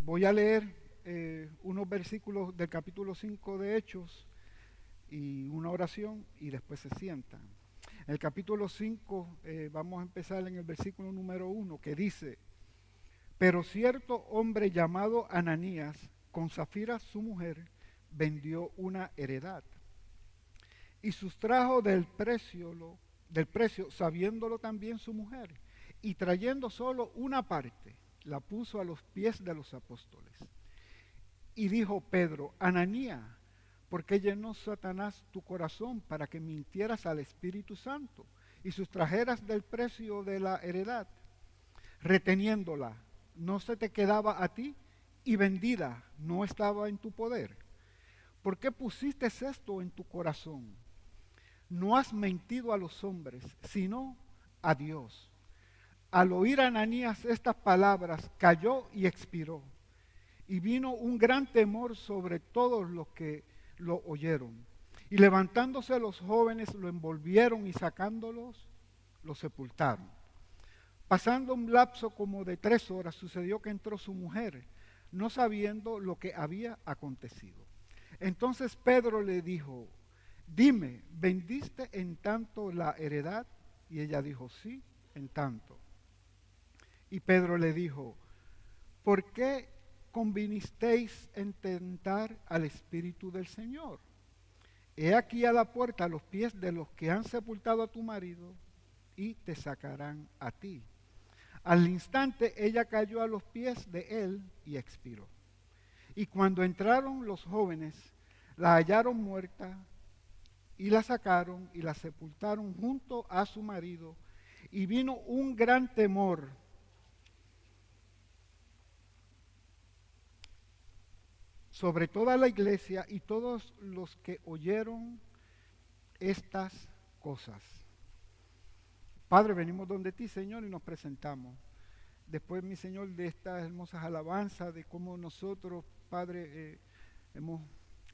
Voy a leer unos versículos del capítulo 5 de Hechos y una oración y después se sientan. En el capítulo 5 vamos a empezar en el versículo número 1 que dice: Pero cierto hombre llamado Ananías, con Zafira su mujer, vendió una heredad y sustrajo del precio, sabiéndolo también su mujer, y trayendo solo una parte, la puso a los pies de los apóstoles. Y dijo Pedro: Ananías, ¿por qué llenó Satanás tu corazón para que mintieras al Espíritu Santo y sustrajeras del precio de la heredad, reteniéndola? ¿No se te quedaba a ti? Y vendida, ¿no estaba en tu poder? ¿Por qué pusiste esto en tu corazón? No has mentido a los hombres, sino a Dios. Al oír Ananías estas palabras, cayó y expiró. Y vino un gran temor sobre todos los que lo oyeron. Y levantándose los jóvenes, lo envolvieron y sacándolos, lo sepultaron. Pasando un lapso como de 3 horas, sucedió que entró su mujer, no sabiendo lo que había acontecido. Entonces Pedro le dijo: Dime, ¿vendiste en tanto la heredad? Y ella dijo: Sí, en tanto. Y Pedro le dijo: ¿Por qué convinisteis en tentar al Espíritu del Señor? He aquí a la puerta a los pies de los que han sepultado a tu marido, y te sacarán a ti. Al instante ella cayó a los pies de él y expiró. Y cuando entraron los jóvenes, la hallaron muerta, y la sacaron y la sepultaron junto a su marido. Y vino un gran temor sobre toda la iglesia y todos los que oyeron estas cosas. Padre, venimos donde ti, Señor, y nos presentamos. Después, mi Señor, de estas hermosas alabanzas, de cómo nosotros, Padre, hemos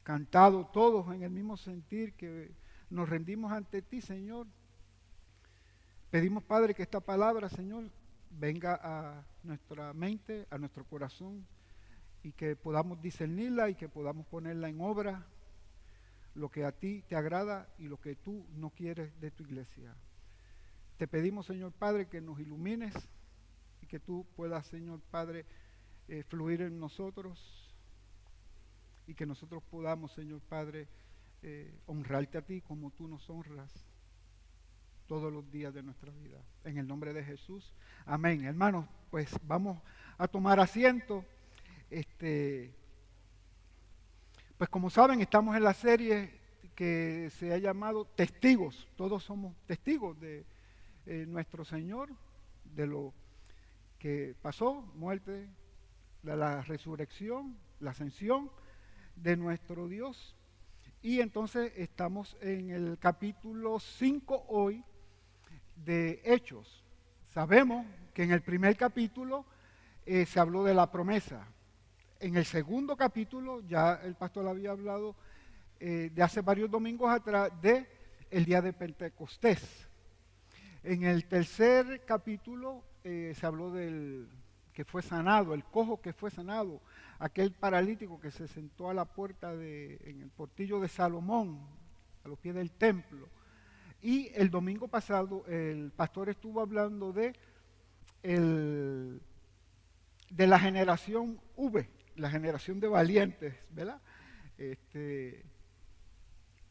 cantado todos en el mismo sentir, que nos rendimos ante ti, Señor. Pedimos, Padre, que esta palabra, Señor, venga a nuestra mente, a nuestro corazón, y que podamos discernirla y que podamos ponerla en obra, lo que a ti te agrada y lo que tú no quieres de tu iglesia. Te pedimos, Señor Padre, que nos ilumines y que tú puedas, Señor Padre, fluir en nosotros y que nosotros podamos, Señor Padre, honrarte a ti como tú nos honras todos los días de nuestra vida. En el nombre de Jesús. Amén. Hermanos, pues vamos a tomar asiento. Pues como saben, estamos en la serie que se ha llamado Testigos. Todos somos testigos de nuestro Señor, de lo que pasó, muerte, de la resurrección, la ascensión de nuestro Dios. Y entonces estamos en el capítulo 5 hoy de Hechos. Sabemos que en el primer capítulo se habló de la promesa. En el segundo capítulo, ya el pastor había hablado de hace varios domingos atrás, de el día de Pentecostés. En el tercer capítulo se habló del que fue sanado, el cojo que fue sanado, aquel paralítico que se sentó a la puerta en el portillo de Salomón, a los pies del templo. Y el domingo pasado el pastor estuvo hablando de la generación V, la generación de valientes, ¿verdad?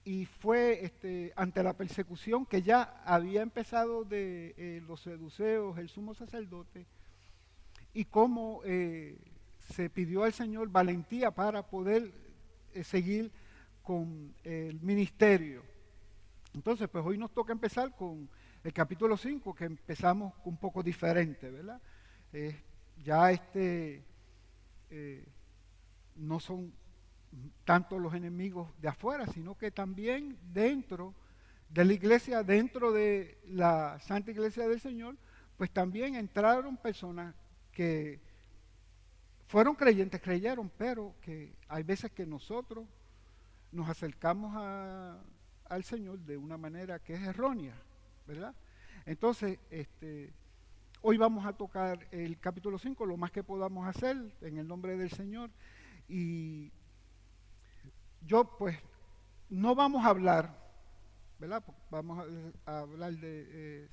Y fue ante la persecución que ya había empezado de los seduceos, el sumo sacerdote, y cómo se pidió al Señor valentía para poder seguir con el ministerio. Entonces, pues hoy nos toca empezar con el capítulo 5, que empezamos un poco diferente, ¿verdad? Ya no son tanto los enemigos de afuera, sino que también dentro de la iglesia, dentro de la Santa Iglesia del Señor, pues también entraron personas que fueron creyentes, creyeron, pero que hay veces que nosotros nos acercamos al Señor de una manera que es errónea, ¿verdad? Entonces, Hoy vamos a tocar el capítulo 5, lo más que podamos hacer en el nombre del Señor. Y yo pues no vamos a hablar, ¿verdad? Vamos a hablar de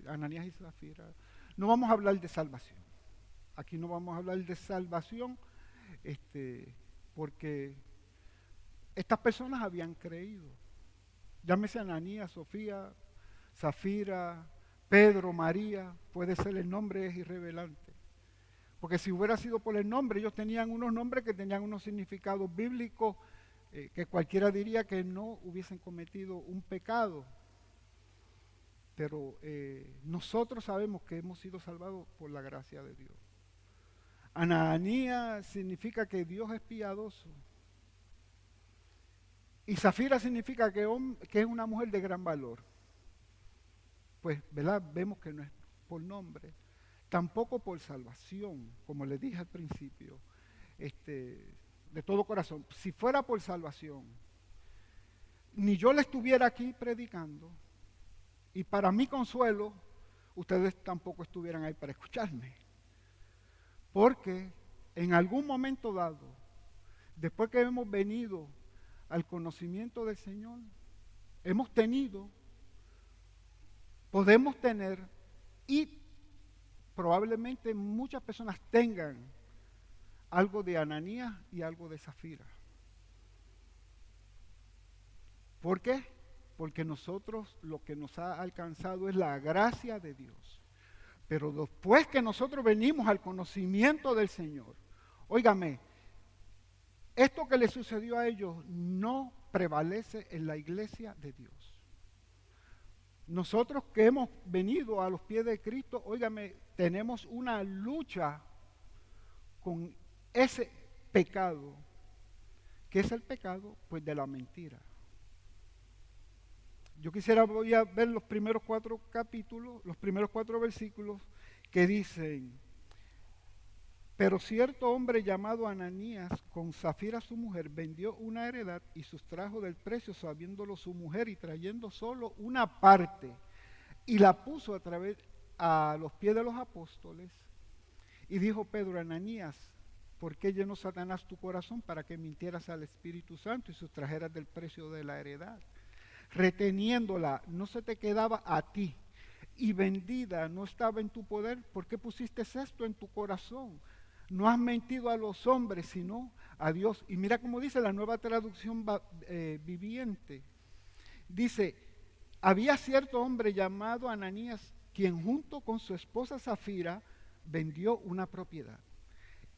Ananías y Zafira. No vamos a hablar de salvación. Aquí no vamos a hablar de salvación, porque estas personas habían creído. Llámese Ananías, Sofía, Zafira, Pedro, María, puede ser el nombre, es irrelevante. Porque si hubiera sido por el nombre, ellos tenían unos nombres que tenían unos significados bíblicos que cualquiera diría que no hubiesen cometido un pecado. Pero nosotros sabemos que hemos sido salvados por la gracia de Dios. Ananías significa que Dios es piadoso. Y Zafira significa que es una mujer de gran valor. Pues, ¿verdad? Vemos que no es por nombre. Tampoco por salvación, como les dije al principio. De todo corazón. Si fuera por salvación, ni yo le estuviera aquí predicando, y para mi consuelo, ustedes tampoco estuvieran ahí para escucharme. Porque en algún momento dado, después que hemos venido al conocimiento del Señor, podemos tener, y probablemente muchas personas tengan algo de Ananías y algo de Zafira. ¿Por qué? Porque nosotros lo que nos ha alcanzado es la gracia de Dios. Pero después que nosotros venimos al conocimiento del Señor, óigame, esto que le sucedió a ellos no prevalece en la iglesia de Dios. Nosotros que hemos venido a los pies de Cristo, óigame, tenemos una lucha con ese pecado, que es el pecado pues de la mentira. Yo voy a ver los primeros 4 capítulos, los primeros 4 versículos que dicen: pero cierto hombre llamado Ananías, con Zafira su mujer, vendió una heredad y sustrajo del precio, sabiéndolo su mujer, y trayendo solo una parte, y la puso a los pies de los apóstoles. Y dijo Pedro: Ananías, ¿por qué llenó Satanás tu corazón para que mintieras al Espíritu Santo y sustrajeras del precio de la heredad? Reteniéndola, no se te quedaba a ti, y vendida no estaba en tu poder. ¿Por qué pusiste esto en tu corazón? No has mentido a los hombres, sino a Dios. Y mira cómo dice la Nueva Traducción Viviente. Dice: había cierto hombre llamado Ananías, quien junto con su esposa Zafira vendió una propiedad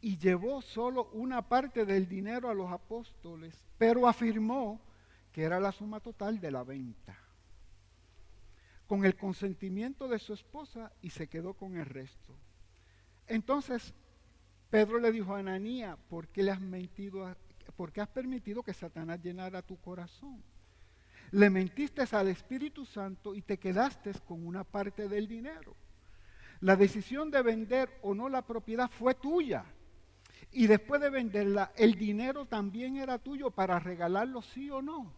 y llevó solo una parte del dinero a los apóstoles, pero afirmó que era la suma total de la venta, con el consentimiento de su esposa, y se quedó con el resto. Entonces Pedro le dijo a Ananías: ¿por qué has permitido que Satanás llenara tu corazón? Le mentiste al Espíritu Santo y te quedaste con una parte del dinero. La decisión de vender o no la propiedad fue tuya. Y después de venderla, el dinero también era tuyo para regalarlo, sí o no.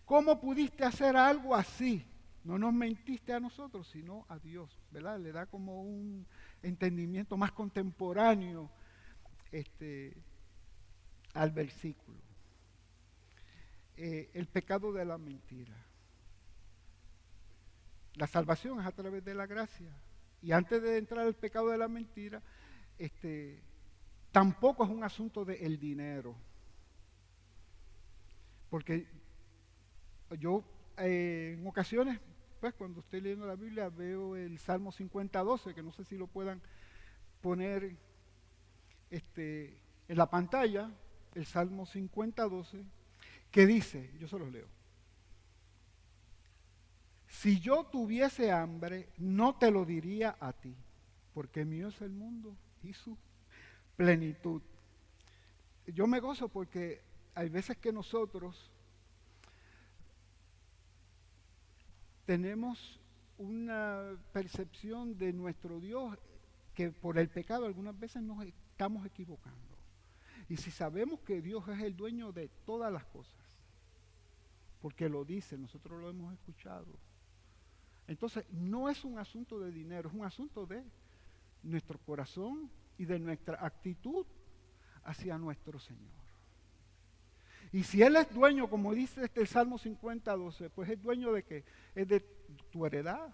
¿Cómo pudiste hacer algo así? No nos mentiste a nosotros, sino a Dios, ¿verdad? Le da como un entendimiento más contemporáneo al versículo. El pecado de la mentira. La salvación es a través de la gracia. Y antes de entrar al pecado de la mentira, tampoco es un asunto del dinero. Porque yo en ocasiones, pues cuando estoy leyendo la Biblia, veo el Salmo 50:12, que no sé si lo puedan poner en la pantalla, el Salmo 50:12, que dice, yo se los leo: si yo tuviese hambre, no te lo diría a ti, porque mío es el mundo y su plenitud. Yo me gozo porque hay veces que nosotros tenemos una percepción de nuestro Dios que por el pecado algunas veces nos estamos equivocando. Y si sabemos que Dios es el dueño de todas las cosas, porque lo dice, nosotros lo hemos escuchado, Entonces, no es un asunto de dinero, es un asunto de nuestro corazón y de nuestra actitud hacia nuestro Señor. Y si Él es dueño, como dice el Salmo 50:12, pues es dueño de qué? Es de tu heredad,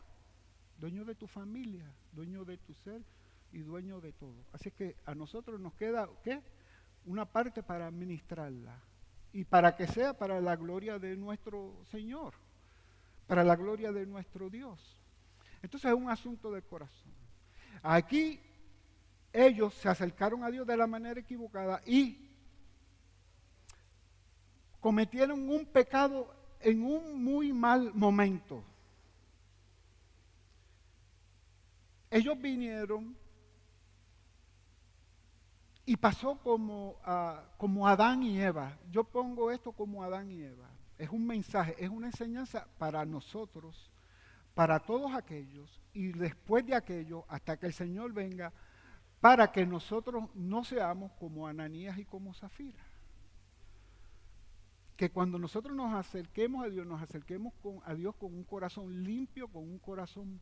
dueño de tu familia, dueño de tu ser y dueño de todo. Así que a nosotros nos queda, ¿qué? Una parte para administrarla y para que sea para la gloria de nuestro Señor, para la gloria de nuestro Dios. Entonces es un asunto del corazón. Aquí ellos se acercaron a Dios de la manera equivocada y cometieron un pecado en un muy mal momento. Ellos vinieron y pasó como Adán y Eva. Yo pongo esto como Adán y Eva. Es un mensaje, es una enseñanza para nosotros, para todos aquellos, y después de aquello, hasta que el Señor venga, para que nosotros no seamos como Ananías y como Zafira. Que cuando nosotros nos acerquemos a Dios, nos acerquemos a Dios con un corazón limpio, con un corazón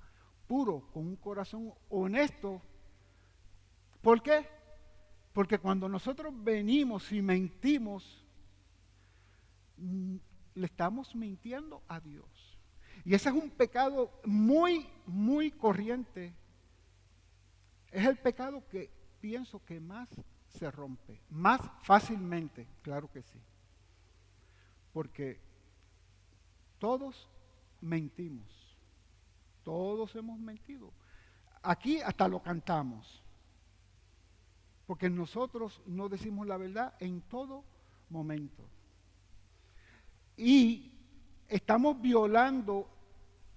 puro, con un corazón honesto. ¿Por qué? Porque cuando nosotros venimos y mentimos, le estamos mintiendo a Dios. Y ese es un pecado muy, muy corriente. Es el pecado que pienso que más se rompe, más fácilmente, claro que sí. Porque todos mentimos, todos hemos mentido. Aquí hasta lo cantamos, porque nosotros no decimos la verdad en todo momento. Y estamos violando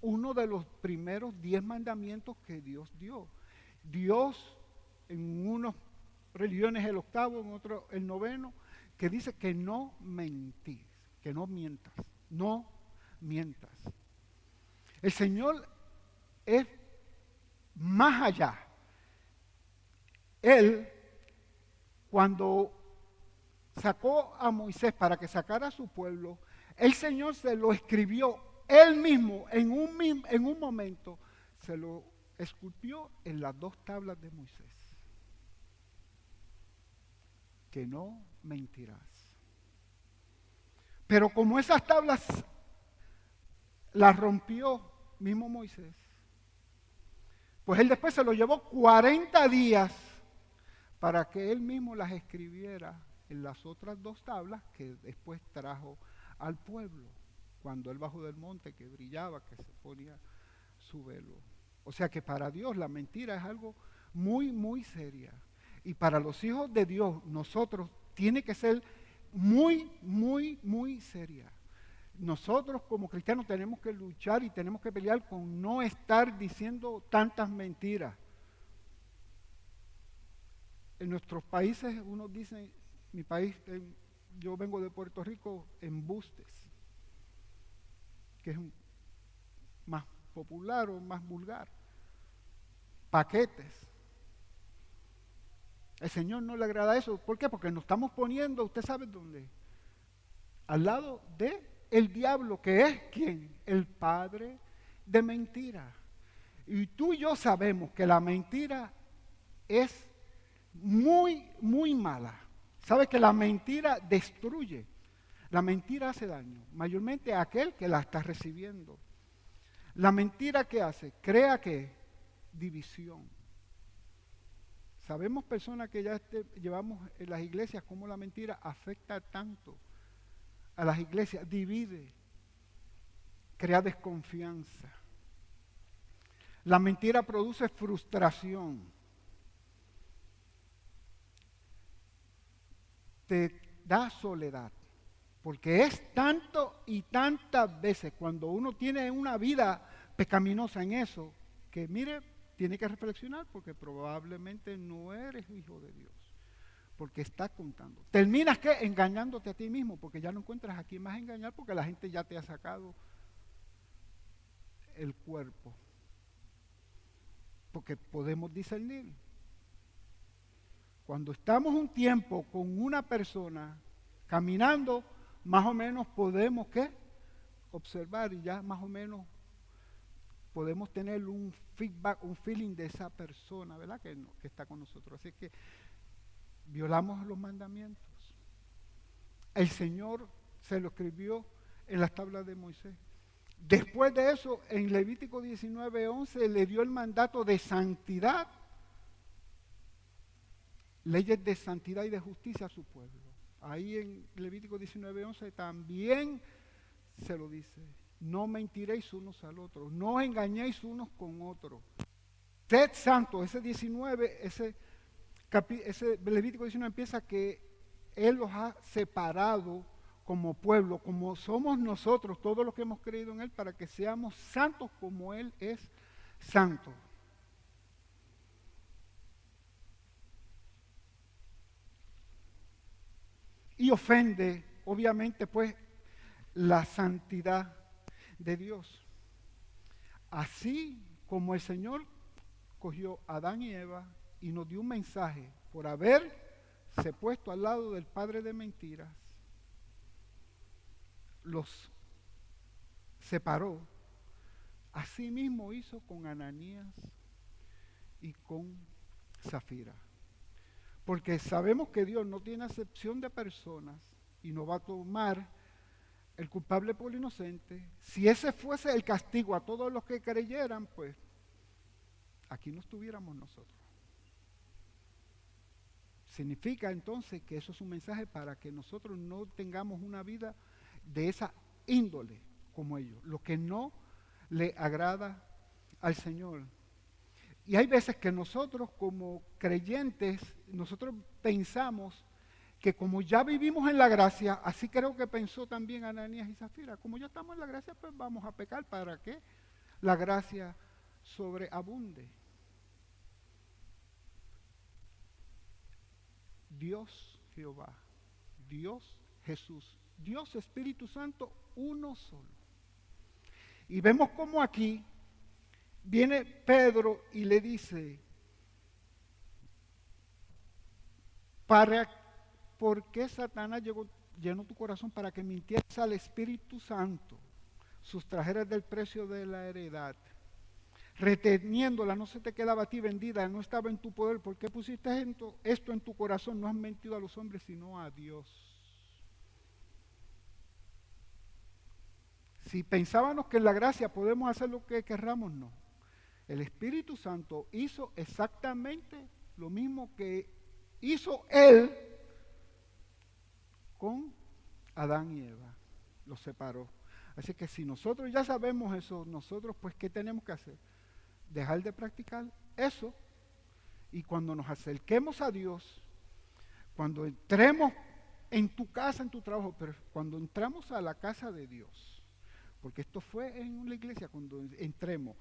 uno de los primeros 10 mandamientos que Dios dio. Dios, en unas religiones el 8º, en otro el 9º, que dice que no mentís, que no mientas, no mientas. El Señor es más allá. Él, cuando sacó a Moisés para que sacara a su pueblo, el Señor se lo escribió él mismo en un momento, se lo esculpió en las 2 tablas de Moisés. Que no mentirás. Pero como esas tablas las rompió mismo Moisés, pues él después se lo llevó 40 días para que él mismo las escribiera en las otras 2 tablas que después trajo al pueblo, cuando él bajó del monte, que brillaba, que se ponía su velo. O sea que para Dios la mentira es algo muy, muy seria. Y para los hijos de Dios, nosotros, tiene que ser muy, muy, muy seria. Nosotros como cristianos tenemos que luchar y tenemos que pelear con no estar diciendo tantas mentiras. En nuestros países, unos dicen, mi país, yo vengo de Puerto Rico, embustes, que es más popular o más vulgar. Paquetes. El Señor no le agrada eso. ¿Por qué? Porque nos estamos poniendo, usted sabe dónde, al lado de el diablo, que es ¿quién? El padre de mentira. Y tú y yo sabemos que la mentira es muy, muy mala. ¿Sabes que la mentira destruye? La mentira hace daño, mayormente a aquel que la está recibiendo. La mentira, ¿qué hace? Crea ¿qué? División. Sabemos personas que ya llevamos en las iglesias cómo la mentira afecta tanto a las iglesias, divide, crea desconfianza. La mentira produce frustración. Te da soledad. Porque es tanto y tantas veces cuando uno tiene una vida pecaminosa en eso, que mire, tiene que reflexionar porque probablemente no eres hijo de Dios. Porque estás contando. Terminas ¿qué? Engañándote a ti mismo, porque ya no encuentras a quién más engañar, porque la gente ya te ha sacado el cuerpo. Porque podemos discernir. Cuando estamos un tiempo con una persona caminando, más o menos podemos ¿qué? Observar y ya más o menos podemos tener un feedback, un feeling de esa persona, ¿verdad? Que está con nosotros. Así que violamos los mandamientos. El Señor se lo escribió en las tablas de Moisés. Después de eso, en Levítico 19:11 le dio el mandato de santidad, leyes de santidad y de justicia a su pueblo. Ahí en Levítico 19:11 también se lo dice. No mentiréis unos al otro, no engañéis unos con otros. Sed santos, ese Levítico 19 empieza que Él los ha separado como pueblo, como somos nosotros, todos los que hemos creído en Él, para que seamos santos como Él es santo. Y ofende, obviamente, pues, la santidad de Dios. Así como el Señor cogió a Adán y Eva y nos dio un mensaje por haberse puesto al lado del padre de mentiras, los separó. Así mismo hizo con Ananías y con Zafira. Porque sabemos que Dios no tiene acepción de personas y no va a tomar el culpable por el inocente. Si ese fuese el castigo a todos los que creyeran, pues aquí no estuviéramos nosotros. Significa entonces que eso es un mensaje para que nosotros no tengamos una vida de esa índole como ellos, lo que no le agrada al Señor. Y hay veces que nosotros como creyentes, nosotros pensamos que como ya vivimos en la gracia, así creo que pensó también Ananías y Zafira, como ya estamos en la gracia, pues vamos a pecar para que la gracia sobreabunde. Dios Jehová, Dios Jesús, Dios Espíritu Santo, uno solo. Y vemos como aquí viene Pedro y le dice, ¿por qué Satanás llenó tu corazón para que mintieras al Espíritu Santo, sustrajeras del precio de la heredad? Reteniéndola, no se te quedaba a ti vendida, no estaba en tu poder. ¿Por qué pusiste esto en tu corazón? No has mentido a los hombres, sino a Dios. Si pensábamos que en la gracia podemos hacer lo que querramos, no. El Espíritu Santo hizo exactamente lo mismo que hizo Él con Adán y Eva. Los separó. Así que si nosotros ya sabemos eso, nosotros pues ¿qué tenemos que hacer? Dejar de practicar eso, y cuando nos acerquemos a Dios, cuando entremos en tu casa, en tu trabajo, pero cuando entramos a la casa de Dios, porque esto fue en la iglesia, cuando entremos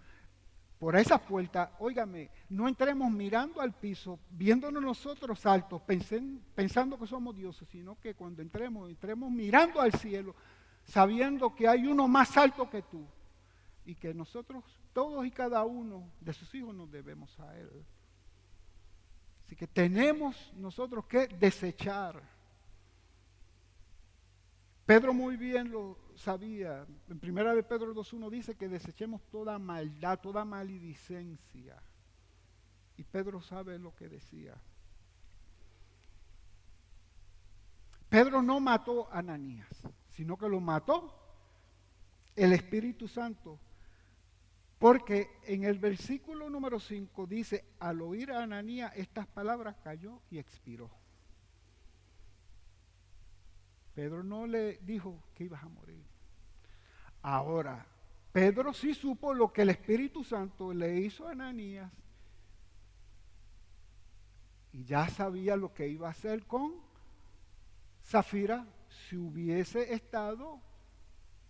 por esa puerta, óigame, no entremos mirando al piso, viéndonos nosotros altos, pensando que somos dioses, sino que cuando entremos mirando al cielo, sabiendo que hay uno más alto que tú, y que nosotros, todos y cada uno de sus hijos, nos debemos a Él. Así que tenemos nosotros que desechar. Pedro muy bien lo sabía. En 1 de Pedro 2:1 dice que desechemos toda maldad, toda maledicencia. Y Pedro sabe lo que decía. Pedro no mató a Ananías, sino que lo mató el Espíritu Santo. Porque en el versículo número 5 dice, al oír a Ananías estas palabras cayó y expiró. Pedro no le dijo que ibas a morir. Ahora, Pedro sí supo lo que el Espíritu Santo le hizo a Ananías y ya sabía lo que iba a hacer con Zafira si hubiese estado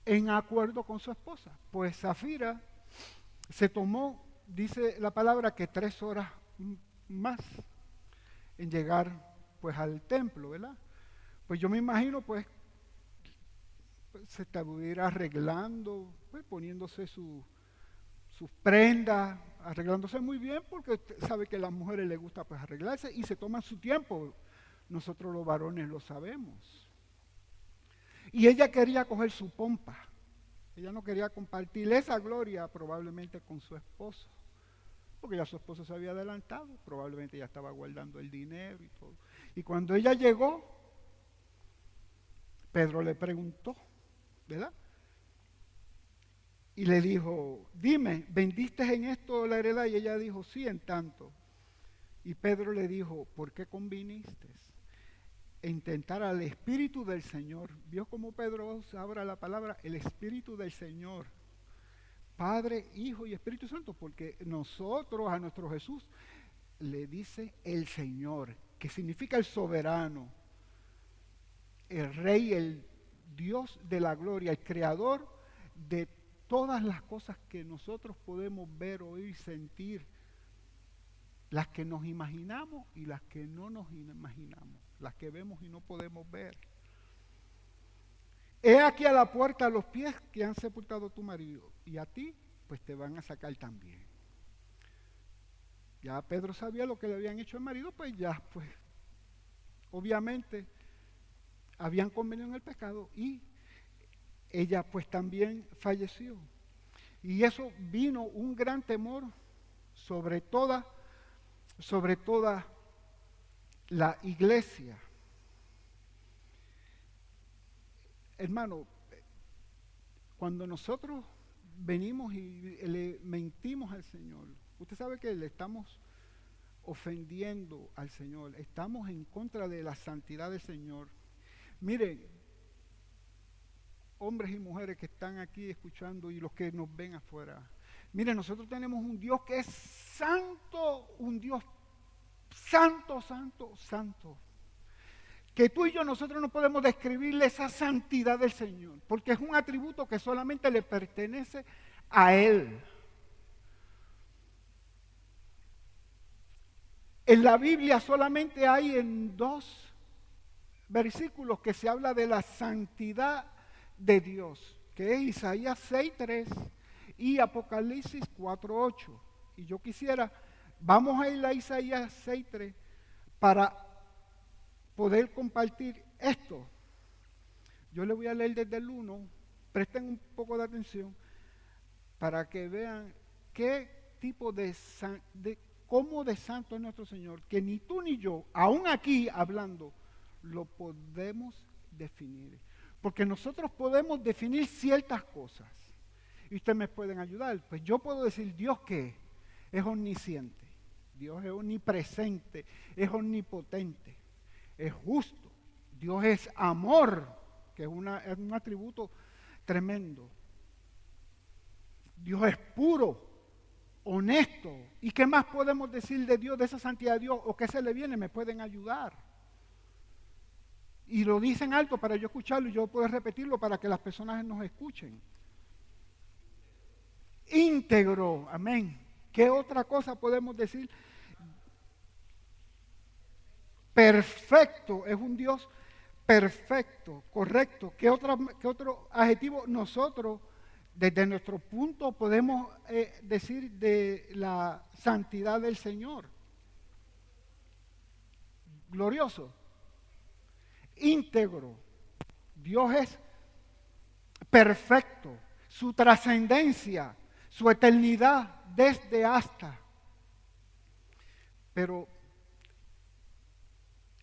en acuerdo con su esposa. Pues Zafira se tomó, dice la palabra, que 3 horas más en llegar pues al templo, ¿verdad? Pues yo me imagino pues se estuviera arreglando, pues poniéndose sus prendas, arreglándose muy bien, porque usted sabe que a las mujeres les gusta pues arreglarse y se toman su tiempo. Nosotros los varones lo sabemos. Y ella quería coger su pompa. Ella no quería compartir esa gloria probablemente con su esposo, porque ya su esposo se había adelantado, probablemente ya estaba guardando el dinero y todo. Y cuando ella llegó, Pedro le preguntó, ¿verdad? Y le dijo, dime, ¿vendiste en esto la heredad? Y ella dijo, sí, en tanto. Y Pedro le dijo, ¿por qué conviniste en tentar al Espíritu del Señor? ¿Vio cómo Pedro abra la palabra? El Espíritu del Señor. Padre, Hijo y Espíritu Santo, porque nosotros a nuestro Jesús le dice el Señor, que significa el soberano, el Rey, el Dios de la gloria, el Creador de todas las cosas que nosotros podemos ver, oír, sentir, las que nos imaginamos y las que no nos imaginamos, las que vemos y no podemos ver. He aquí a la puerta los pies que han sepultado a tu marido, y a ti pues te van a sacar también. Ya Pedro sabía lo que le habían hecho al marido, pues ya pues obviamente habían convenido en el pecado y ella pues también falleció. Y eso vino un gran temor sobre toda la iglesia. Hermano, cuando nosotros venimos y le mentimos al Señor, usted sabe que le estamos ofendiendo al Señor, estamos en contra de la santidad del Señor. Miren, hombres y mujeres que están aquí escuchando y los que nos ven afuera, miren, nosotros tenemos un Dios que es santo, un Dios santo, santo, santo. Que tú y yo nosotros no podemos describirle esa santidad del Señor, porque es un atributo que solamente le pertenece a Él. En la Biblia solamente hay en 2 versículos que se habla de la santidad de Dios, que es Isaías 6:3 y Apocalipsis 4:8. Y yo quisiera, vamos a ir a Isaías 6:3 para poder compartir esto. Yo le voy a leer desde el 1, presten un poco de atención para que vean qué tipo cómo de santo es nuestro Señor, que ni tú ni yo, aún aquí hablando, lo podemos definir. Porque nosotros podemos definir ciertas cosas. Y ustedes me pueden ayudar. Pues yo puedo decir, ¿Dios qué? Es omnisciente. Dios es omnipresente. Es omnipotente. Es justo. Dios es amor, que es un atributo tremendo. Dios es puro, honesto. ¿Y qué más podemos decir de Dios, de esa santidad de Dios? ¿O qué se le viene? Me pueden ayudar. Y lo dicen alto para yo escucharlo y yo puedo repetirlo para que las personas nos escuchen. Íntegro, amén. ¿Qué otra cosa podemos decir? Perfecto, es un Dios perfecto, correcto. ¿Qué otro adjetivo nosotros, desde nuestro punto, podemos decir de la santidad del Señor? Glorioso. Íntegro. Dios es perfecto. Su trascendencia, su eternidad desde hasta. Pero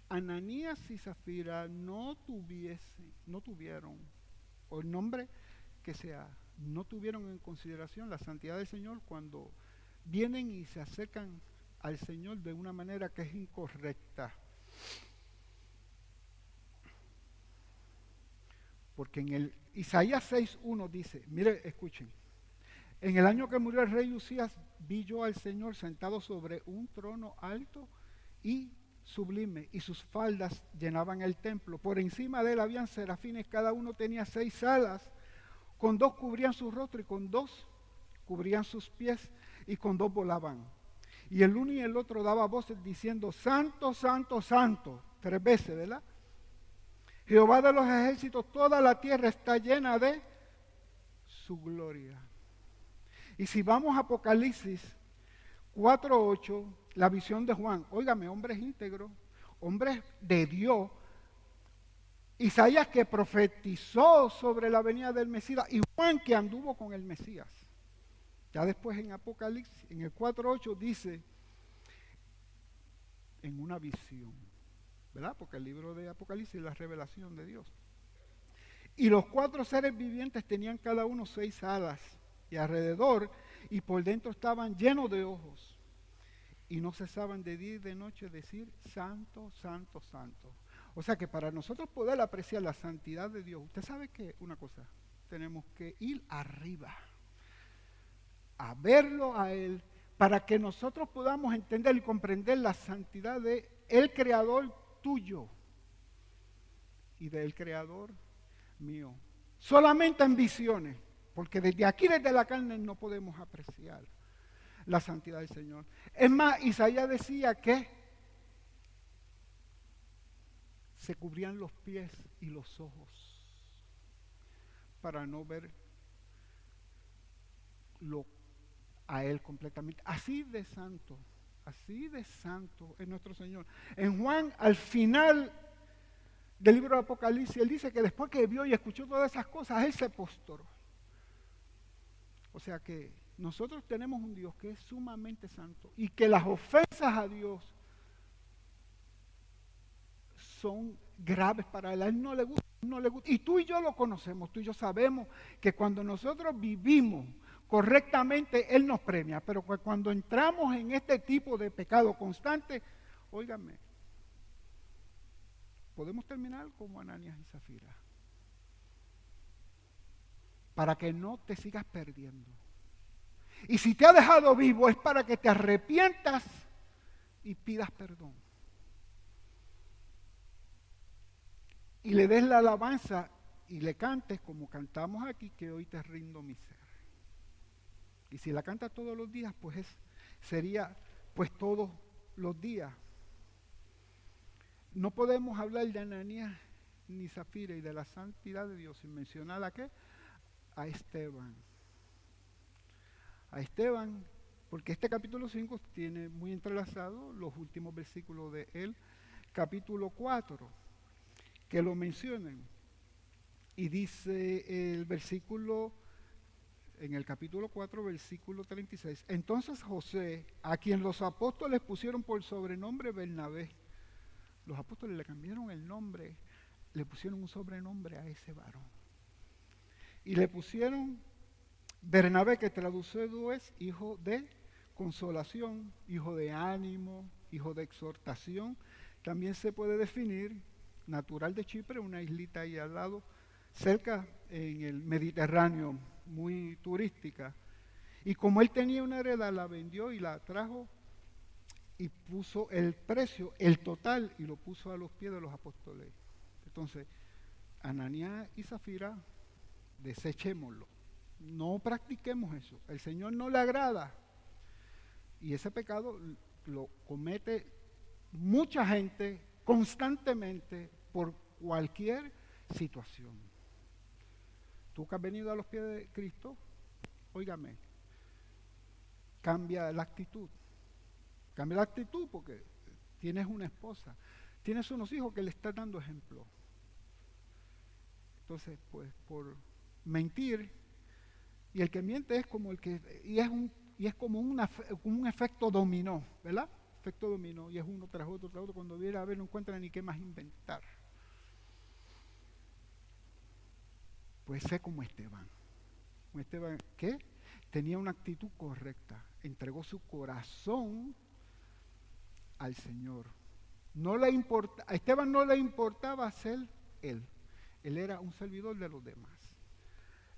Ananías y Zafira no tuvieron, o el nombre que sea, no tuvieron en consideración la santidad del Señor cuando vienen y se acercan al Señor de una manera que es incorrecta. Porque en el Isaías 6:1 dice, mire, escuchen, en el año que murió el rey Usías, vi yo al Señor sentado sobre un trono alto y sublime, y sus faldas llenaban el templo. Por encima de él habían serafines, cada uno tenía 6 alas, con 2 cubrían su rostro y con 2 cubrían sus pies y con 2 volaban. Y el uno y el otro daba voces diciendo, santo, santo, santo, 3 veces, ¿verdad? Jehová de los ejércitos, toda la tierra está llena de su gloria. Y si vamos a Apocalipsis 4:8, la visión de Juan, óigame, hombres íntegros, hombres de Dios, Isaías que profetizó sobre la venida del Mesías y Juan que anduvo con el Mesías. Ya después en Apocalipsis, en el 4:8 dice, en una visión, ¿verdad? Porque el libro de Apocalipsis es la revelación de Dios. Y los 4 seres vivientes tenían cada uno 6 alas y alrededor y por dentro estaban llenos de ojos. Y no cesaban de día y de noche decir, santo, santo, santo. O sea que para nosotros poder apreciar la santidad de Dios, usted sabe que una cosa, tenemos que ir arriba, a verlo a Él, para que nosotros podamos entender y comprender la santidad de el Creador tuyo y del Creador mío. Solamente en visiones, porque desde aquí, desde la carne, no podemos apreciar la santidad del Señor. Es más, Isaías decía que se cubrían los pies y los ojos para no ver a Él completamente. Así de santo es nuestro Señor. En Juan, al final del libro de Apocalipsis, él dice que después que vio y escuchó todas esas cosas, él se postró. O sea que nosotros tenemos un Dios que es sumamente santo y que las ofensas a Dios son graves para él. A él no le gusta, no le gusta. Y tú y yo lo conocemos, tú y yo sabemos que cuando nosotros vivimos correctamente, Él nos premia. Pero cuando entramos en este tipo de pecado constante, óigame, podemos terminar como Ananías y Zafira. Para que no te sigas perdiendo. Y si te ha dejado vivo es para que te arrepientas y pidas perdón. Y le des la alabanza y le cantes como cantamos aquí, que hoy te rindo mi ser. Y si la cantas todos los días, pues sería pues todos los días. No podemos hablar de Ananías ni Zafira y de la santidad de Dios sin mencionar a qué, a Esteban. A Esteban, porque este capítulo 5 tiene muy entrelazado los últimos versículos de él, capítulo 4, que lo mencionan. Y dice el versículo, en el capítulo 4, versículo 36, entonces José, a quien los apóstoles pusieron por sobrenombre Bernabé, los apóstoles le cambiaron el nombre, le pusieron un sobrenombre a ese varón. Y le pusieron Bernabé, que traducido es hijo de consolación, hijo de ánimo, hijo de exhortación. También se puede definir natural de Chipre, una islita ahí al lado, cerca en el Mediterráneo, muy turística. Y como él tenía una heredad, la vendió y la trajo y puso el precio, el total, y lo puso a los pies de los apóstoles. Entonces, Ananías y Zafira, desechémoslo. No practiquemos eso. El Señor no le agrada. Y ese pecado lo comete mucha gente constantemente por cualquier situación. Tú que has venido a los pies de Cristo, óigame, cambia la actitud. Cambia la actitud porque tienes una esposa, tienes unos hijos que le estás dando ejemplo. Entonces, pues, por mentir, y el que miente es como el que, y es como un efecto dominó, ¿verdad? Efecto dominó, y es uno tras otro, cuando viene a ver no encuentra ni qué más inventar. Pues sé como Esteban. Un Esteban que tenía una actitud correcta, entregó su corazón al Señor. A Esteban no le importaba ser él era un servidor de los demás.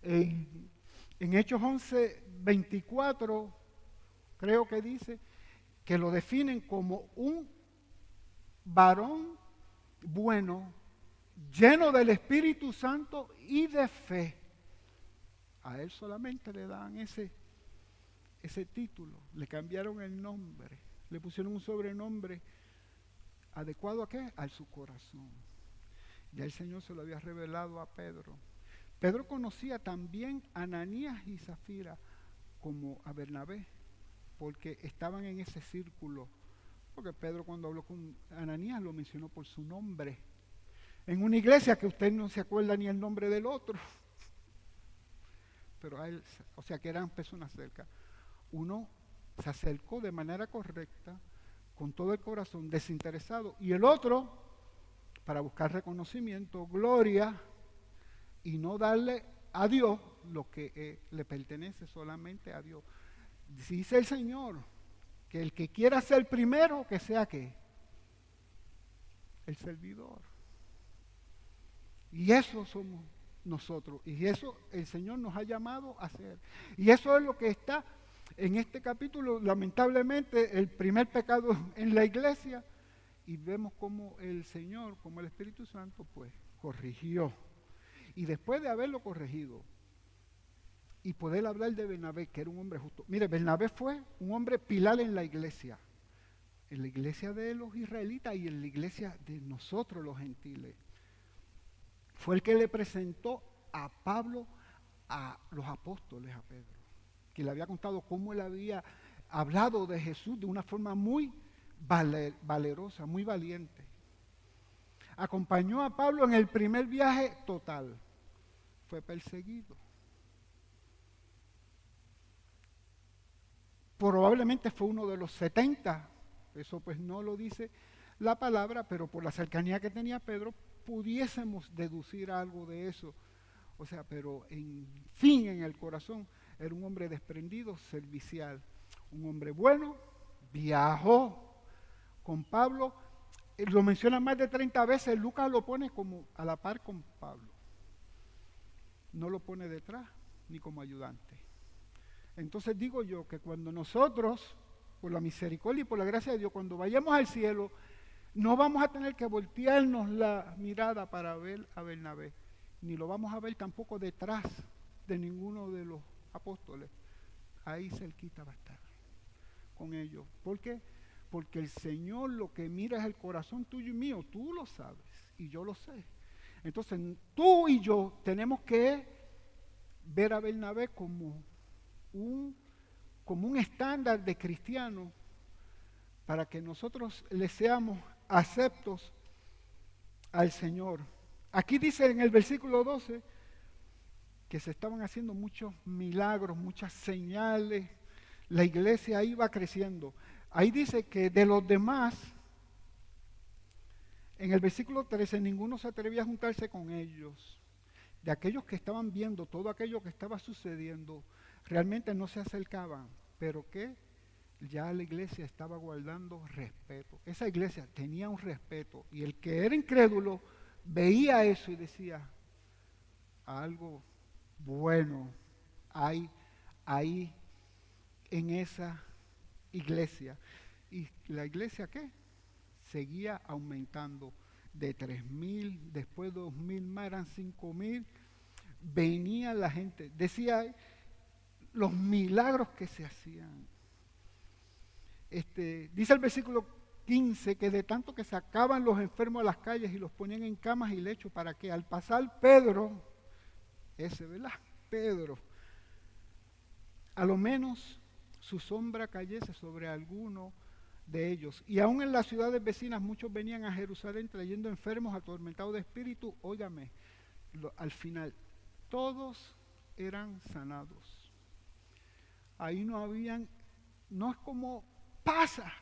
En Hechos 11:24 creo que dice que lo definen como un varón bueno, lleno del Espíritu Santo y de fe. A él solamente le dan ese título, le cambiaron el nombre, le pusieron un sobrenombre adecuado a qué, a su corazón. Ya el Señor se lo había revelado a Pedro. Pedro conocía también a Ananías y Zafira como a Bernabé, porque estaban en ese círculo. Porque Pedro cuando habló con Ananías lo mencionó por su nombre. en una iglesia que usted no se acuerda ni el nombre del otro, pero a él, o sea que eran personas cerca. Uno se acercó de manera correcta, con todo el corazón, desinteresado, y el otro para buscar reconocimiento, gloria, y no darle a Dios lo que le pertenece solamente a Dios. Dice el Señor que el que quiera ser primero, que sea ¿qué? El servidor. Y eso somos nosotros, y eso el Señor nos ha llamado a hacer. Y eso es lo que está en este capítulo, lamentablemente, el primer pecado en la iglesia, y vemos cómo el Señor, como el Espíritu Santo, pues corrigió. Y después de haberlo corregido y poder hablar de Bernabé, que era un hombre justo. Mire, Bernabé fue un hombre pilar en la iglesia de los israelitas y en la iglesia de nosotros los gentiles. Fue el que le presentó a Pablo a los apóstoles, a Pedro, que le había contado cómo él había hablado de Jesús de una forma muy valerosa, muy valiente. Acompañó a Pablo en el primer viaje total. Fue perseguido. Probablemente fue uno de los 70, eso pues no lo dice la palabra, pero por la cercanía que tenía Pedro, pudiésemos deducir algo de eso. O sea, pero en fin, en el corazón, era un hombre desprendido, servicial, un hombre bueno, viajó con Pablo, lo menciona más de 30 veces, Lucas lo pone como a la par con Pablo, no lo pone detrás ni como ayudante. Entonces digo yo que cuando nosotros, por la misericordia y por la gracia de Dios, cuando vayamos al cielo, no vamos a tener que voltearnos la mirada para ver a Bernabé, ni lo vamos a ver tampoco detrás de ninguno de los apóstoles. Ahí cerquita va a estar con ellos. ¿Por qué? Porque el Señor lo que mira es el corazón tuyo y mío. Tú lo sabes y yo lo sé. Entonces tú y yo tenemos que ver a Bernabé como un estándar de cristiano para que nosotros le seamos aceptos al Señor. Aquí dice en el versículo 12 que se estaban haciendo muchos milagros, muchas señales, la iglesia iba creciendo. Ahí dice que de los demás, en el versículo 13, ninguno se atrevía a juntarse con ellos. De aquellos que estaban viendo todo aquello que estaba sucediendo, realmente no se acercaban, pero que ya la iglesia estaba guardando respeto. Esa iglesia tenía un respeto y el que era incrédulo veía eso y decía, algo bueno hay ahí en esa iglesia. ¿Y la iglesia qué? Seguía aumentando de 3,000, después 2,000 más, eran 5,000. Venía la gente, decía los milagros que se hacían. Dice el versículo 15 que de tanto que sacaban los enfermos a las calles y los ponían en camas y lechos para que al pasar Pedro, ¿verdad? Pedro, a lo menos su sombra cayese sobre alguno de ellos. Y aún en las ciudades vecinas muchos venían a Jerusalén trayendo enfermos atormentados de espíritu. Óigame, al final, todos eran sanados. Ahí no es como pasa,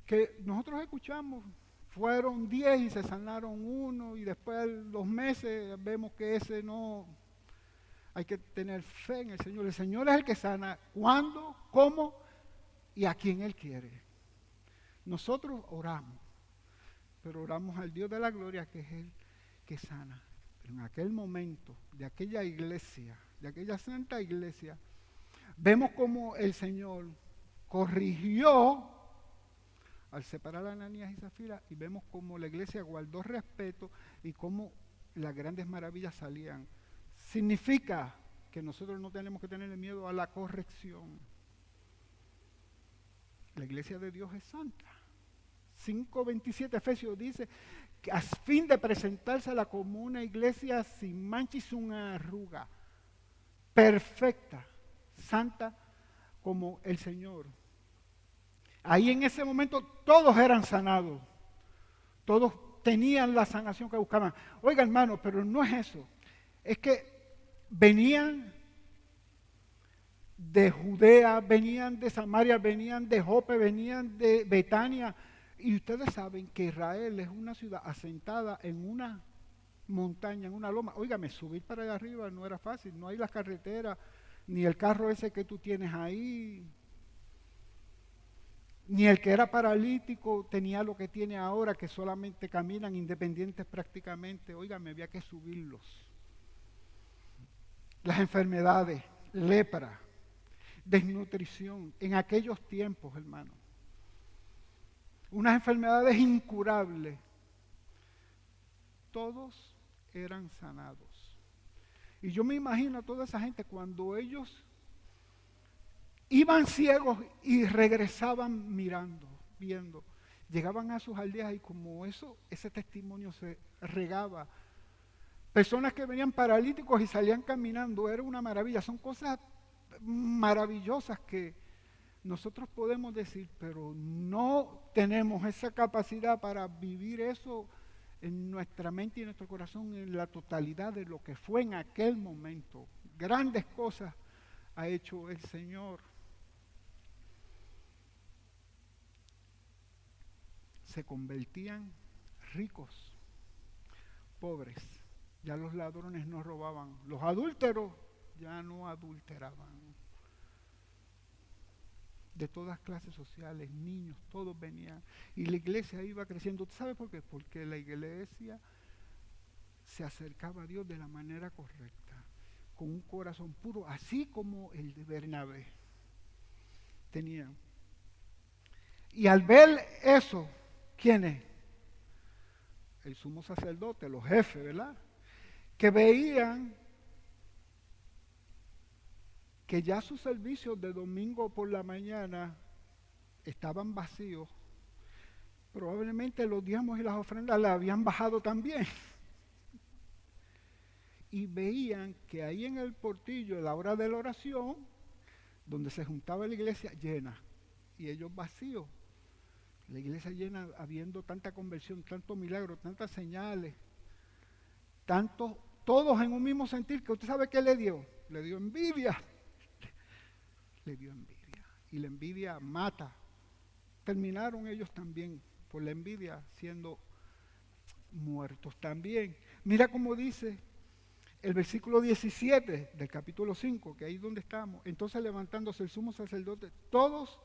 que nosotros escuchamos, fueron 10 y se sanaron uno, y después de 2 meses vemos que ese no. Hay que tener fe en el Señor. El Señor es el que sana cuándo, cómo y a quien Él quiere. Nosotros oramos, pero oramos al Dios de la gloria, que es Él que sana. Pero en aquel momento, de aquella iglesia, de aquella santa iglesia, vemos cómo el Señor corrigió al separar a Ananías y Zafira, y vemos cómo la iglesia guardó respeto y cómo las grandes maravillas salían. Significa que nosotros no tenemos que tener miedo a la corrección. La iglesia de Dios es santa. 5:27 Efesios dice que a fin de presentársela como una iglesia sin mancha y sin arruga, perfecta, santa como el Señor. Ahí en ese momento todos eran sanados, todos tenían la sanación que buscaban. Oiga, hermano, pero no es eso. Es que venían de Judea, venían de Samaria, venían de Jope, venían de Betania. Y ustedes saben que Israel es una ciudad asentada en una montaña, en una loma. Óigame, subir para allá arriba no era fácil, no hay las carreteras, ni el carro ese que tú tienes ahí, ni el que era paralítico tenía lo que tiene ahora, que solamente caminan independientes prácticamente. Óigame, había que subirlos. Las enfermedades, lepra, desnutrición, en aquellos tiempos, hermano. Unas enfermedades incurables. Todos eran sanados. Y yo me imagino a toda esa gente cuando ellos iban ciegos y regresaban mirando, viendo. Llegaban a sus aldeas y como ese testimonio se regaba. Personas que venían paralíticos y salían caminando, era una maravilla. Son cosas maravillosas que nosotros podemos decir, pero no tenemos esa capacidad para vivir eso en nuestra mente y en nuestro corazón en la totalidad de lo que fue en aquel momento. Grandes cosas ha hecho el Señor. Se convertían ricos, pobres. Ya los ladrones no robaban. Los adúlteros ya no adulteraban. De todas clases sociales, niños, todos venían. Y la iglesia iba creciendo. ¿Sabe por qué? Porque la iglesia se acercaba a Dios de la manera correcta, con un corazón puro, así como el de Bernabé tenía. Y al ver eso, ¿quién es? El sumo sacerdote, los jefes, ¿verdad? Que veían que ya sus servicios de domingo por la mañana estaban vacíos. Probablemente los diezmos y las ofrendas la habían bajado también. Y veían que ahí en el portillo, a la hora de la oración, donde se juntaba la iglesia, llena. Y ellos vacíos. La iglesia llena, habiendo tanta conversión, tanto milagro, tantas señales, todos en un mismo sentir, que usted sabe qué le dio. Le dio envidia. Le dio envidia. Y la envidia mata. Terminaron ellos también por la envidia siendo muertos también. Mira cómo dice el versículo 17 del capítulo 5, que ahí es donde estamos. Entonces levantándose el sumo sacerdote, todos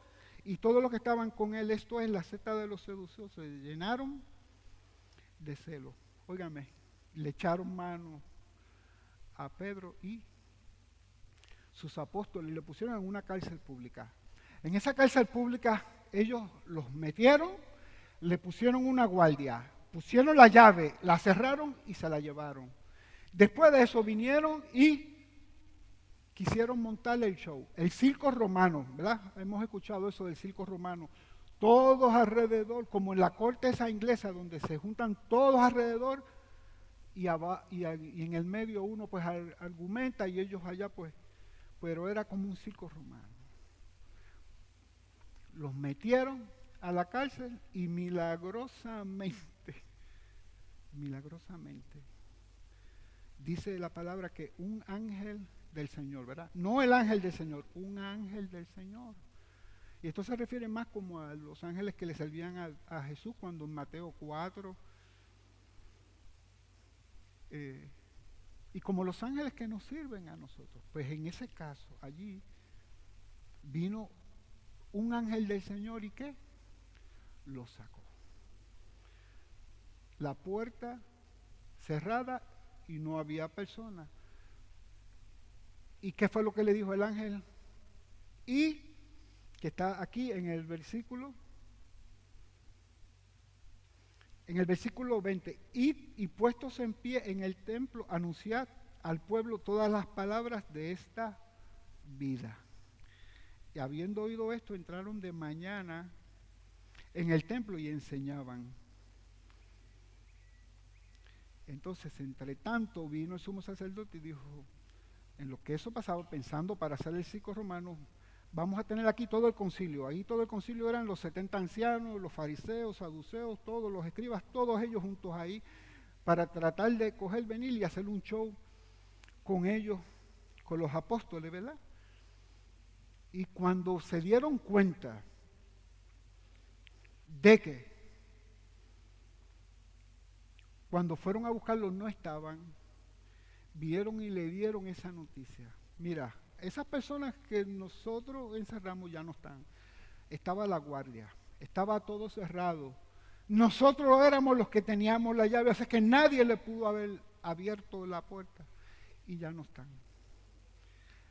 y todos los que estaban con él, esto es la secta de los seducidos, se llenaron de celo. Óigame, le echaron mano a Pedro y sus apóstoles y le pusieron en una cárcel pública. En esa cárcel pública ellos los metieron, le pusieron una guardia, pusieron la llave, la cerraron y se la llevaron. Después de eso vinieron y quisieron montarle el show, el circo romano, ¿verdad? Hemos escuchado eso del circo romano. Todos alrededor, como en la corte esa inglesa, donde se juntan todos alrededor y en el medio uno pues argumenta y ellos allá pues, pero era como un circo romano. Los metieron a la cárcel y milagrosamente, dice la palabra que un ángel del Señor, ¿verdad? No el ángel del Señor, un ángel del Señor. Y esto se refiere más como a los ángeles que le servían a Jesús cuando en Mateo 4, y como los ángeles que nos sirven a nosotros. Pues en ese caso, allí vino un ángel del Señor y ¿qué? Lo sacó. La puerta cerrada y no había persona. ¿Y qué fue lo que le dijo el ángel? Y que está aquí en el versículo 20, id y puestos en pie en el templo, anunciad al pueblo todas las palabras de esta vida. Y habiendo oído esto, entraron de mañana en el templo y enseñaban. Entonces, entre tanto, vino el sumo sacerdote y dijo, en lo que eso pasaba, pensando para hacer el circo romano, vamos a tener aquí todo el concilio. Ahí todo el concilio eran los 70 ancianos, los fariseos, saduceos, todos los escribas, todos ellos juntos ahí, para tratar de coger, venir y hacer un show con ellos, con los apóstoles, ¿verdad? Y cuando se dieron cuenta de que cuando fueron a buscarlos no estaban, vieron y le dieron esa noticia. Mira, esas personas que nosotros encerramos ya no están. Estaba la guardia, estaba todo cerrado. Nosotros éramos los que teníamos la llave, así que nadie le pudo haber abierto la puerta y ya no están.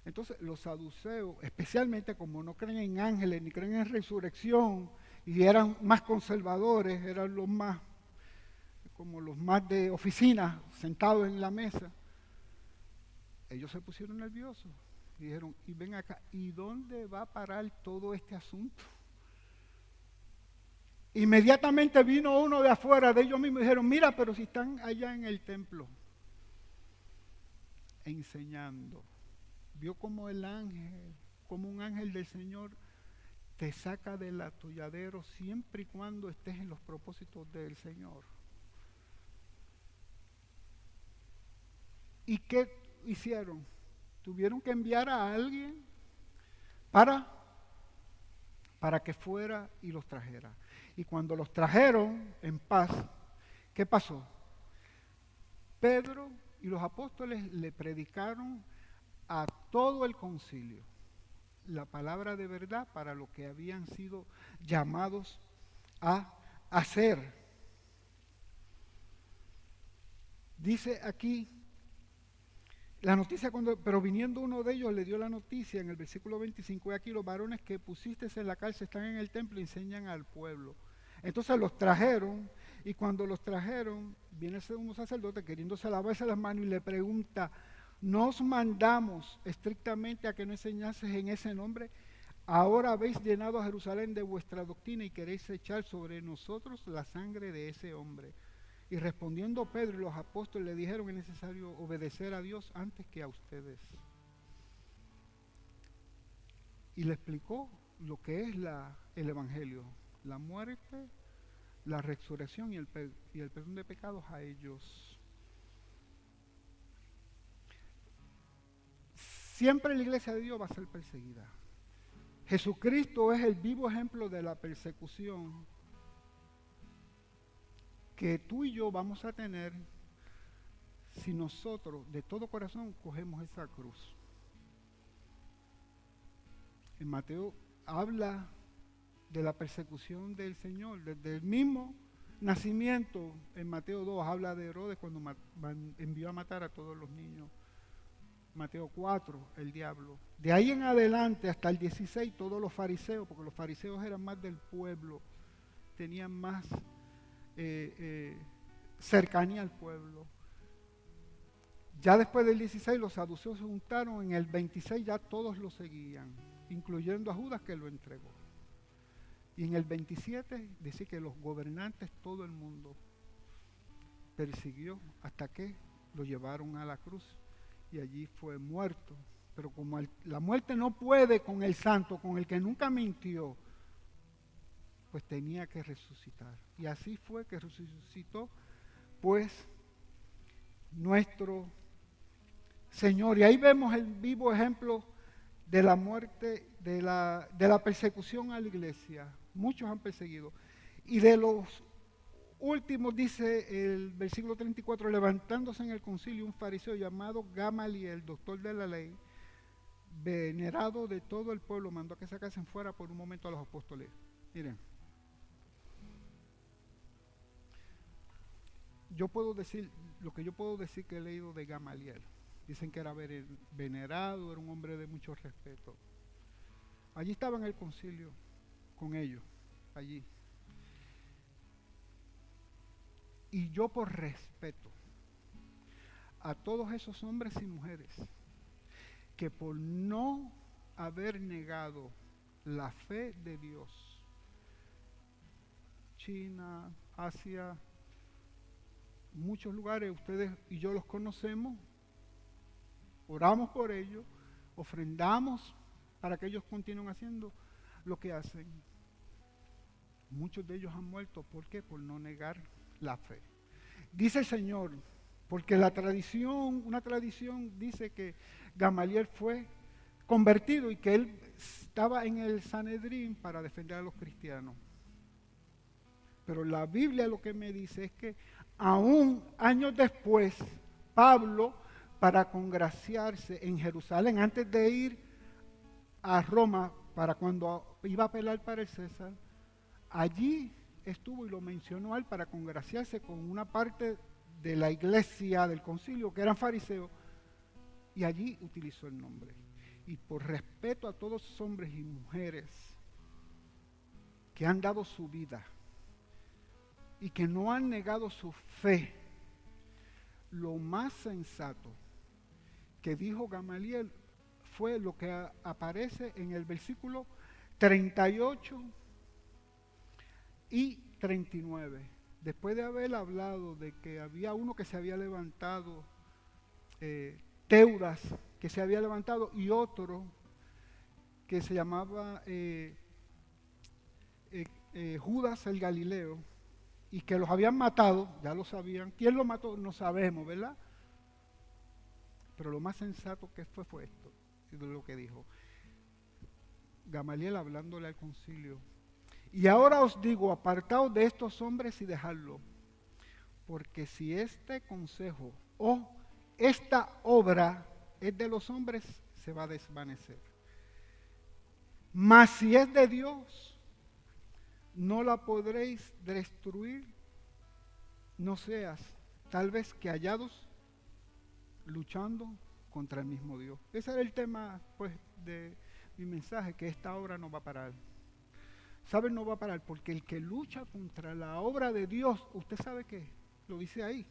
Entonces los saduceos, especialmente como no creen en ángeles ni creen en resurrección y eran más conservadores, eran los más, como los más de oficina, sentados en la mesa, ellos se pusieron nerviosos y dijeron, y ven acá, ¿y dónde va a parar todo este asunto? Inmediatamente vino uno de afuera de ellos mismos y dijeron, mira, pero si están allá en el templo enseñando. Vio como el ángel, como un ángel del Señor te saca del atolladero siempre y cuando estés en los propósitos del Señor. ¿Y qué hicieron? Tuvieron que enviar a alguien para que fuera y los trajera. Y cuando los trajeron en paz, ¿qué pasó? Pedro y los apóstoles le predicaron a todo el concilio la palabra de verdad para lo que habían sido llamados a hacer. Dice aquí la noticia, pero viniendo uno de ellos le dio la noticia en el versículo 25, aquí los varones que pusiste en la cárcel están en el templo y enseñan al pueblo. Entonces los trajeron, y cuando los trajeron, viene ese un sacerdote queriéndose lavarse las manos y le pregunta, ¿nos mandamos estrictamente a que no enseñases en ese nombre? Ahora habéis llenado a Jerusalén de vuestra doctrina y queréis echar sobre nosotros la sangre de ese hombre. Y respondiendo Pedro y los apóstoles le dijeron, es necesario obedecer a Dios antes que a ustedes. Y le explicó lo que es el Evangelio, la muerte, la resurrección y el perdón de pecados a ellos. Siempre la iglesia de Dios va a ser perseguida. Jesucristo es el vivo ejemplo de la persecución que tú y yo vamos a tener si nosotros de todo corazón cogemos esa cruz. En Mateo habla de la persecución del Señor, desde el mismo nacimiento. En Mateo 2 habla de Herodes cuando envió a matar a todos los niños. Mateo 4, el diablo. De ahí en adelante hasta el 16, todos los fariseos, porque los fariseos eran más del pueblo, tenían más cercanía al pueblo. Ya después del 16 los saduceos se juntaron, en el 26 ya todos lo seguían, incluyendo a Judas que lo entregó. Y en el 27 dice que los gobernantes, todo el mundo persiguió hasta que lo llevaron a la cruz y allí fue muerto. Pero como la muerte no puede con el santo, con el que nunca mintió, pues tenía que resucitar. Y así fue que resucitó, pues, nuestro Señor. Y ahí vemos el vivo ejemplo de la muerte, de la persecución a la iglesia. Muchos han perseguido. Y de los últimos, dice el versículo 34, levantándose en el concilio un fariseo llamado Gamaliel, doctor de la ley, venerado de todo el pueblo, mandó a que sacasen fuera por un momento a los apóstoles. Miren, yo puedo decir, lo que yo puedo decir que he leído de Gamaliel, dicen que era venerado, era un hombre de mucho respeto. Allí estaba en el concilio con ellos, allí. Y yo por respeto a todos esos hombres y mujeres que por no haber negado la fe de Dios, China, Asia, muchos lugares, ustedes y yo los conocemos, oramos por ellos, ofrendamos para que ellos continúen haciendo lo que hacen. Muchos de ellos han muerto. ¿Por qué? Por no negar la fe. Dice el Señor, porque una tradición dice que Gamaliel fue convertido y que él estaba en el Sanedrín para defender a los cristianos. Pero la Biblia lo que me dice es que aún años después, Pablo, para congraciarse en Jerusalén, antes de ir a Roma, para cuando iba a apelar para el César, allí estuvo y lo mencionó él para congraciarse con una parte de la iglesia, del concilio, que eran fariseos, y allí utilizó el nombre. Y por respeto a todos los hombres y mujeres que han dado su vida y que no han negado su fe, lo más sensato que dijo Gamaliel fue lo que aparece en el versículo 38 y 39. Después de haber hablado de que había uno que se había levantado, Teudas, que se había levantado, y otro que se llamaba Judas el Galileo, y que los habían matado, ya lo sabían. ¿Quién lo mató? No sabemos, ¿verdad? Pero lo más sensato que fue esto, de lo que dijo Gamaliel hablándole al concilio. Y ahora os digo, apartaos de estos hombres y dejadlo, porque si este consejo o esta obra es de los hombres, se va a desvanecer. Mas si es de Dios, no la podréis destruir, no seas tal vez que hallados luchando contra el mismo Dios. Ese era el tema, pues, de mi mensaje, que esta obra no va a parar. ¿Saben? No va a parar, porque el que lucha contra la obra de Dios, usted sabe qué, lo dice ahí,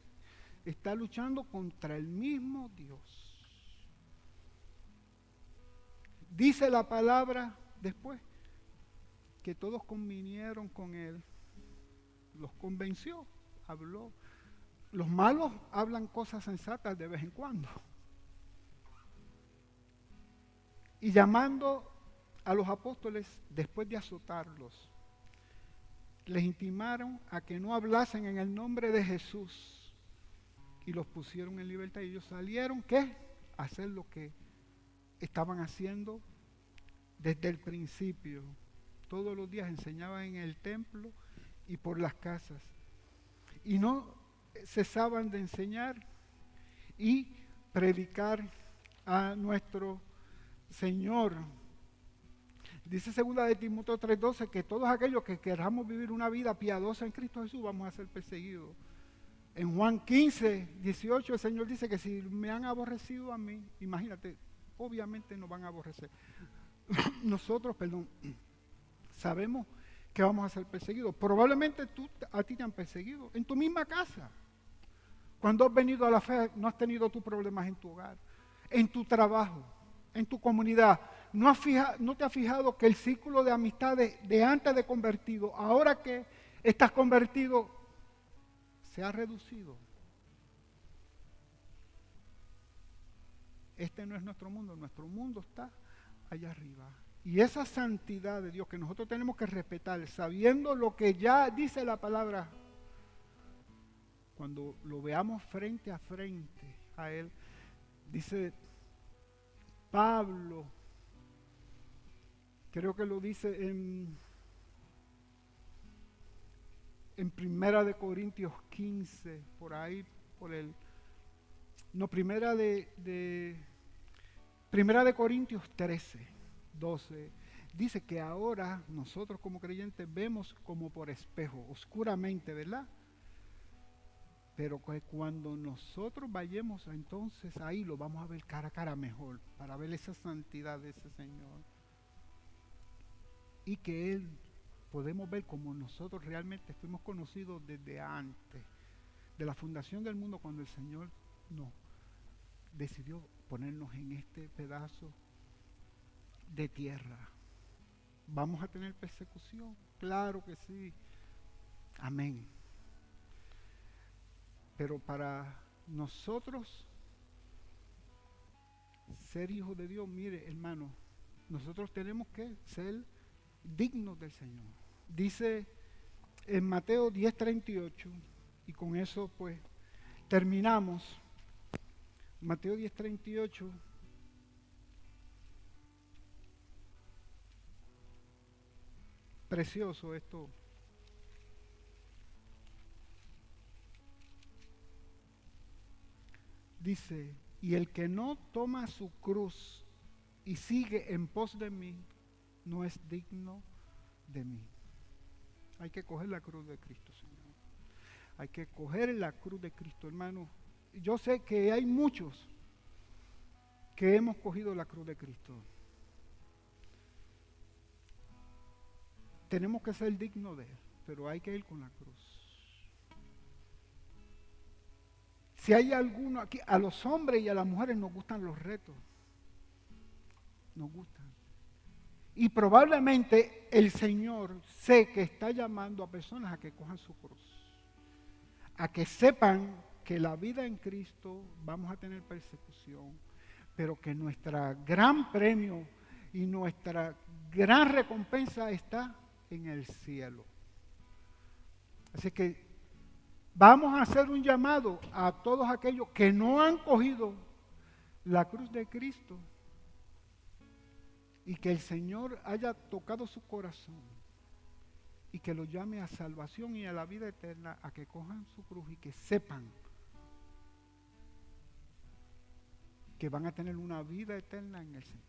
está luchando contra el mismo Dios. Dice la palabra después que todos convinieron con él, los convenció, habló. Los malos hablan cosas sensatas de vez en cuando. Y llamando a los apóstoles, después de azotarlos, les intimaron a que no hablasen en el nombre de Jesús y los pusieron en libertad. Y ellos salieron, ¿qué? A hacer lo que estaban haciendo desde el principio. Todos los días enseñaban en el templo y por las casas. Y no cesaban de enseñar y predicar a nuestro Señor. Dice 2 de Timoteo 3:12 que todos aquellos que queramos vivir una vida piadosa en Cristo Jesús vamos a ser perseguidos. En Juan 15:18 el Señor dice que si me han aborrecido a mí, imagínate, obviamente nos van a aborrecer. Nosotros, sabemos que vamos a ser perseguidos. Probablemente a ti te han perseguido en tu misma casa. Cuando has venido a la fe, no has tenido tus problemas en tu hogar, en tu trabajo, en tu comunidad. ¿No te has fijado que el círculo de amistades de antes de convertido, ahora que estás convertido, se ha reducido? Este no es nuestro mundo está allá arriba. Y esa santidad de Dios que nosotros tenemos que respetar, sabiendo lo que ya dice la palabra, cuando lo veamos frente a frente a Él, dice Pablo, creo que lo dice en Primera de Corintios 15, por ahí, Primera de Corintios 13:12, dice que ahora nosotros como creyentes vemos como por espejo, oscuramente, ¿verdad? Pero que cuando nosotros vayamos, entonces ahí lo vamos a ver cara a cara mejor, para ver esa santidad de ese Señor. Y que Él podemos ver como nosotros realmente fuimos conocidos desde antes, de la fundación del mundo, cuando el Señor nos decidió ponernos en este pedazo de tierra. ¿Vamos a tener persecución? Claro que sí. Amén. Pero para nosotros ser hijos de Dios, mire, hermano, nosotros tenemos que ser dignos del Señor. Dice en Mateo 10:38, y con eso pues terminamos. Mateo 10:38. Precioso esto. Dice, y el que no toma su cruz y sigue en pos de mí, no es digno de mí. Hay que coger la cruz de Cristo, Señor. Hay que coger la cruz de Cristo, hermano. Yo sé que hay muchos que hemos cogido la cruz de Cristo. Tenemos que ser dignos de Él, pero hay que ir con la cruz. Si hay alguno aquí, a los hombres y a las mujeres nos gustan los retos. Nos gustan. Y probablemente el Señor sé que está llamando a personas a que cojan su cruz. A que sepan que la vida en Cristo vamos a tener persecución, pero que nuestra gran premio y nuestra gran recompensa está en el cielo. Así que vamos a hacer un llamado a todos aquellos que no han cogido la cruz de Cristo y que el Señor haya tocado su corazón y que lo llame a salvación y a la vida eterna, a que cojan su cruz y que sepan que van a tener una vida eterna en el Señor.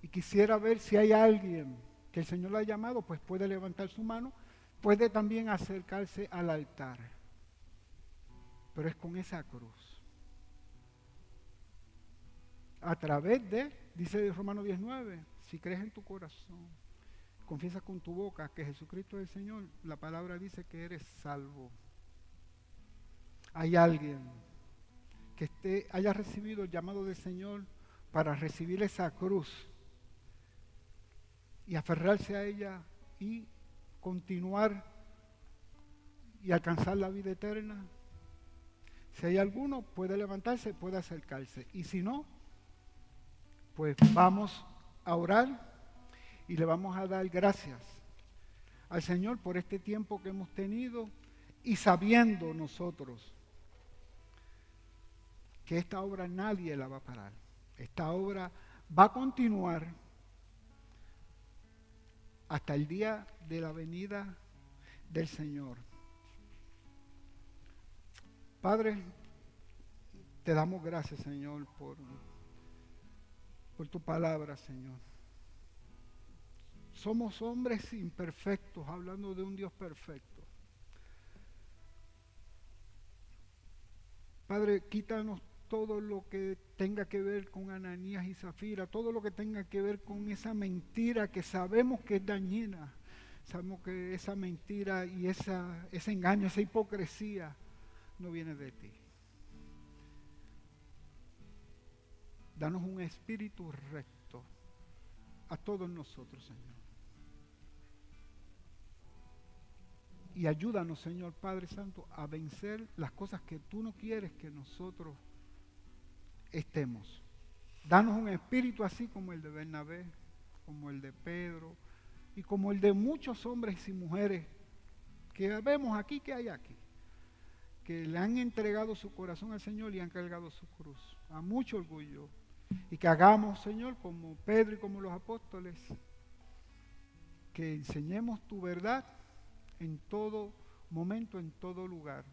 Y quisiera ver si hay alguien que el Señor lo ha llamado, pues puede levantar su mano, puede también acercarse al altar, pero es con esa cruz. A través de, dice Romanos 19, si crees en tu corazón, confiesas con tu boca que Jesucristo es el Señor, la palabra dice que eres salvo. Hay alguien que haya recibido el llamado del Señor para recibir esa cruz y aferrarse a ella y continuar y alcanzar la vida eterna. Si hay alguno, puede levantarse, puede acercarse. Y si no, pues vamos a orar y le vamos a dar gracias al Señor por este tiempo que hemos tenido y sabiendo nosotros que esta obra nadie la va a parar. Esta obra va a continuar hasta el día de la venida del Señor. Padre, te damos gracias, Señor, por tu palabra, Señor. Somos hombres imperfectos, hablando de un Dios perfecto. Padre, quítanos todo lo que tenga que ver con Ananías y Zafira, todo lo que tenga que ver con esa mentira que sabemos que es dañina. Sabemos que esa mentira y ese engaño, esa hipocresía no viene de ti. Danos un espíritu recto a todos nosotros, Señor. Y ayúdanos, Señor Padre Santo, a vencer las cosas que tú no quieres que nosotros estemos. Danos un espíritu así como el de Bernabé, como el de Pedro y como el de muchos hombres y mujeres que vemos aquí, que hay aquí, que le han entregado su corazón al Señor y han cargado su cruz a mucho orgullo. Y que hagamos, Señor, como Pedro y como los apóstoles, que enseñemos tu verdad en todo momento, en todo lugar,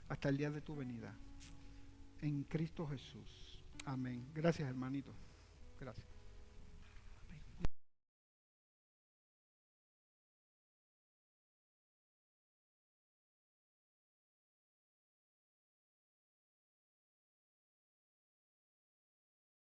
hasta el día de tu venida. En Cristo Jesús. Amén. Gracias, hermanito. Gracias.